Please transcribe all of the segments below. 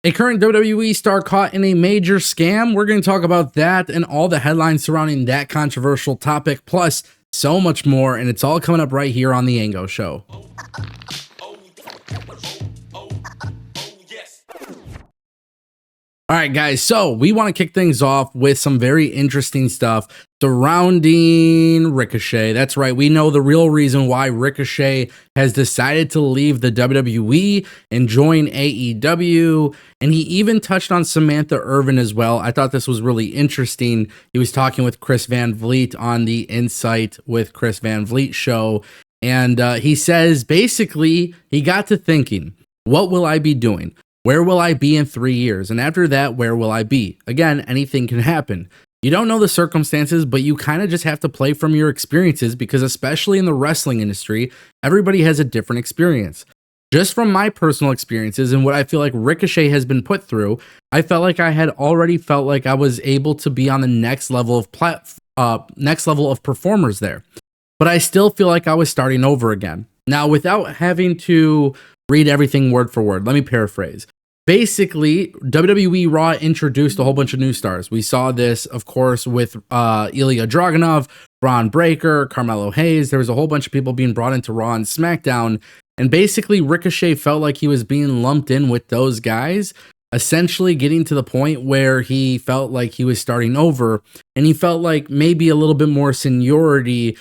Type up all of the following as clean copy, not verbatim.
A current WWE star caught in a major scam. We're going to talk about that and all the headlines surrounding that controversial topic, plus so much more. And it's all coming up right here on the Ango Show. All right, guys. So we want to kick things off with some very interesting stuff surrounding Ricochet. That's right. We know the real reason why Ricochet has decided to leave the WWE and join AEW. And he even touched on Samantha Irvin as well. I thought this was really interesting. He was talking with Chris Van Vliet on the Insight with Chris Van Vliet show. And he says, basically, he got to thinking, what will I be doing? Where will I be in 3 years? And after that, where will I be? Again, anything can happen. You don't know the circumstances, but you kind of just have to play from your experiences because especially in the wrestling industry, everybody has a different experience. Just from my personal experiences and what I feel like Ricochet has been put through, I felt like I had already felt like I was able to be on the next level of performers there. But I still feel like I was starting over again. Now, without having to read everything word for word, let me paraphrase. Basically, WWE Raw introduced a whole bunch of new stars. We saw this, of course, with Ilya Dragunov, Braun Breaker, Carmelo Hayes. There was a whole bunch of people being brought into Raw and SmackDown. And basically, Ricochet felt like he was being lumped in with those guys, essentially getting to the point where he felt like he was starting over. And he felt like maybe a little bit more seniority.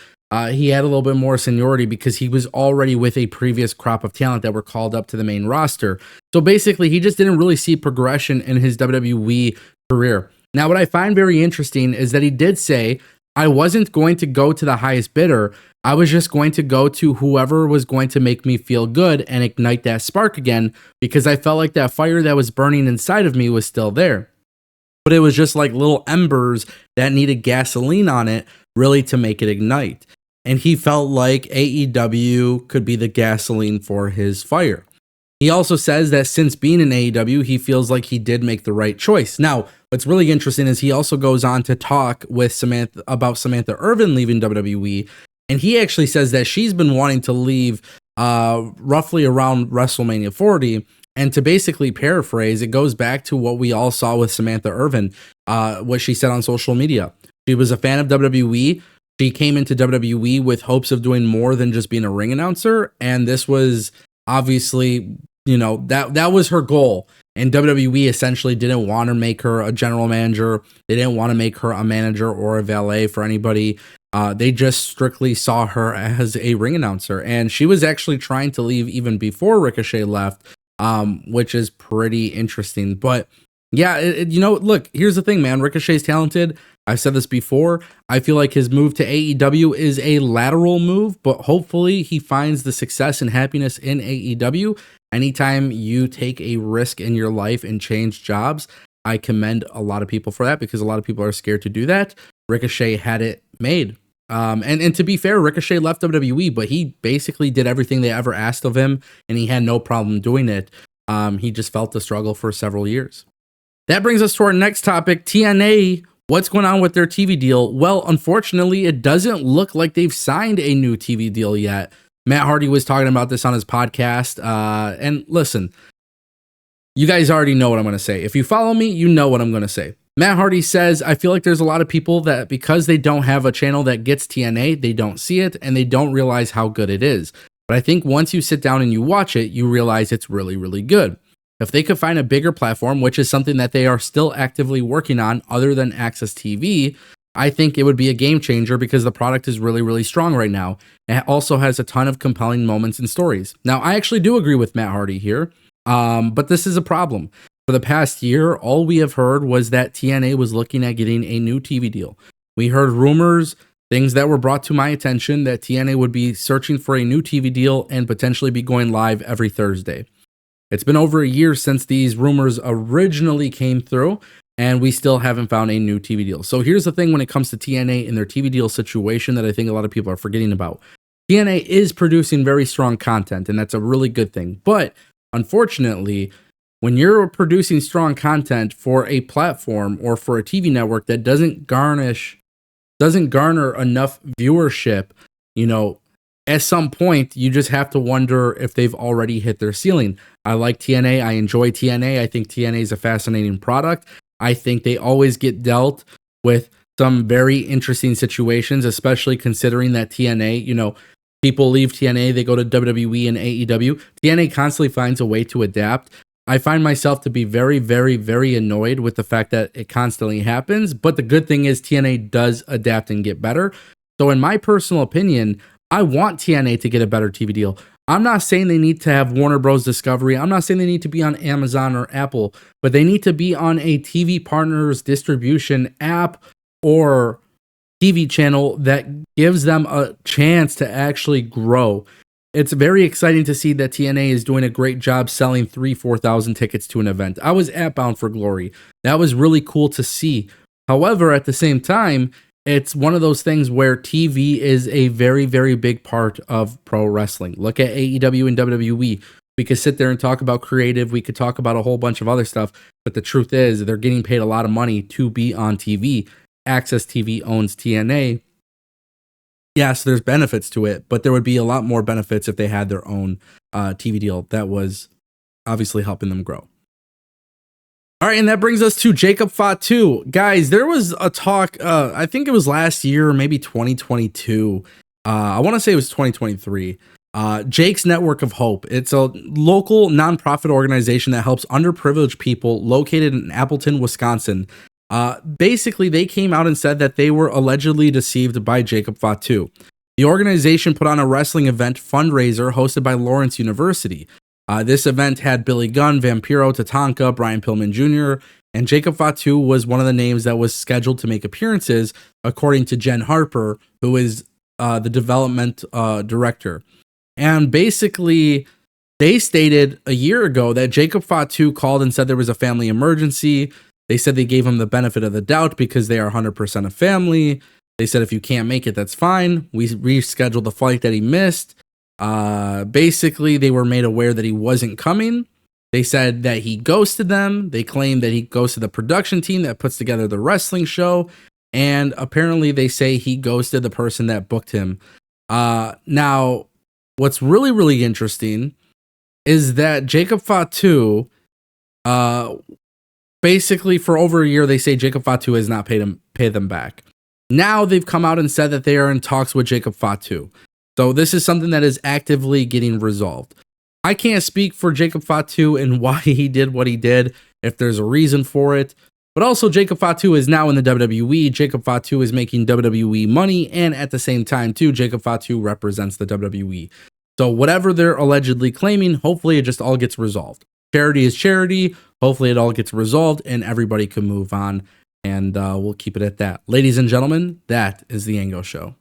He had a little bit more seniority because he was already with a previous crop of talent that were called up to the main roster. So basically, he just didn't really see progression in his WWE career. Now, what I find very interesting is that he did say, I wasn't going to go to the highest bidder. I was just going to go to whoever was going to make me feel good and ignite that spark again because I felt like that fire that was burning inside of me was still there. But it was just like little embers that needed gasoline on it really to make it ignite. And he felt like AEW could be the gasoline for his fire. He also says that since being in AEW, he feels like he did make the right choice. Now, what's really interesting is he also goes on to talk with Samantha Irvin leaving WWE. And he actually says that she's been wanting to leave roughly around WrestleMania 40. And to basically paraphrase, it goes back to what we all saw with Samantha Irvin, what she said on social media. She was a fan of WWE. She came into WWE with hopes of doing more than just being a ring announcer. And this was obviously, that was her goal. And WWE essentially didn't want to make her a general manager. They didn't want to make her a manager or a valet for anybody. They just strictly saw her as a ring announcer. And she was actually trying to leave even before Ricochet left, which is pretty interesting. But yeah, look, here's the thing, man. Ricochet's talented. I've said this before. I feel like his move to AEW is a lateral move, but hopefully he finds the success and happiness in AEW. Anytime you take a risk in your life and change jobs, I commend a lot of people for that because a lot of people are scared to do that. Ricochet had it made. And to be fair, Ricochet left WWE, but he basically did everything they ever asked of him, and he had no problem doing it. He just felt the struggle for several years. That brings us to our next topic, TNA. What's going on with their TV deal? Well, unfortunately, it doesn't look like they've signed a new TV deal yet. Matt Hardy was talking about this on his podcast. And listen, you guys already know what I'm going to say. If you follow me, you know what I'm going to say. Matt Hardy says, I feel like there's a lot of people that because they don't have a channel that gets TNA, they don't see it and they don't realize how good it is. But I think once you sit down and you watch it, you realize it's really, really good. If they could find a bigger platform, which is something that they are still actively working on other than Access TV, I think it would be a game changer because the product is really, really strong right now. It also has a ton of compelling moments and stories. Now, I actually do agree with Matt Hardy here, but this is a problem. For the past year, all we have heard was that TNA was looking at getting a new TV deal. We heard rumors, things that were brought to my attention that TNA would be searching for a new TV deal and potentially be going live every Thursday. It's been over a year since these rumors originally came through, and we still haven't found a new TV deal. So here's the thing when it comes to TNA and their TV deal situation that I think a lot of people are forgetting about. TNA is producing very strong content, and that's a really good thing. But unfortunately, when you're producing strong content for a platform or for a TV network that doesn't garner enough viewership, at some point, you just have to wonder if they've already hit their ceiling. I like TNA. I enjoy TNA. I think TNA is a fascinating product. I think they always get dealt with some very interesting situations, especially considering that TNA, people leave TNA, they go to WWE and AEW. TNA constantly finds a way to adapt. I find myself to be very, very, very annoyed with the fact that it constantly happens. But the good thing is TNA does adapt and get better. So in my personal opinion, I want TNA to get a better TV deal. I'm not saying they need to have Warner Bros. Discovery. I'm not saying they need to be on Amazon or Apple, but they need to be on a TV partners distribution app or TV channel that gives them a chance to actually grow. It's very exciting to see that TNA is doing a great job selling 4,000 tickets to an event. I was at Bound for Glory. That was really cool to see. However, at the same time, it's one of those things where TV is a very, very big part of pro wrestling. Look at AEW and WWE. We could sit there and talk about creative. We could talk about a whole bunch of other stuff. But the truth is, they're getting paid a lot of money to be on TV. Access TV owns TNA. Yes, there's benefits to it, but there would be a lot more benefits if they had their own TV deal that was obviously helping them grow. All right, and that brings us to Jacob Fatu. Guys, there was a talk, I think it was last year, or maybe 2022. I want to say it was 2023. Jake's Network of Hope. It's a local nonprofit organization that helps underprivileged people located in Appleton, Wisconsin. Basically, they came out and said that they were allegedly deceived by Jacob Fatu. The organization put on a wrestling event fundraiser hosted by Lawrence University. This event had Billy Gunn, Vampiro, Tatanka, Brian Pillman Jr., and Jacob Fatu was one of the names that was scheduled to make appearances, according to Jen Harper, who is the development director. And basically, they stated a year ago that Jacob Fatu called and said there was a family emergency. They said they gave him the benefit of the doubt because they are 100% a family. They said if you can't make it, that's fine. We rescheduled the flight that he missed. Basically, they were made aware that he wasn't coming. They said that he ghosted them. They claimed that he ghosted the production team that puts together the wrestling show. And apparently they say he ghosted the person that booked him. Now, what's really, really interesting is that Jacob Fatu, basically for over a year, they say Jacob Fatu has not paid them back. Now they've come out and said that they are in talks with Jacob Fatu. So this is something that is actively getting resolved. I can't speak for Jacob Fatu and why he did what he did, if there's a reason for it. But also, Jacob Fatu is now in the WWE. Jacob Fatu is making WWE money, and at the same time, too, Jacob Fatu represents the WWE. So whatever they're allegedly claiming, hopefully it just all gets resolved. Charity is charity. Hopefully it all gets resolved and everybody can move on. And we'll keep it at that. Ladies and gentlemen, that is the Ango Show.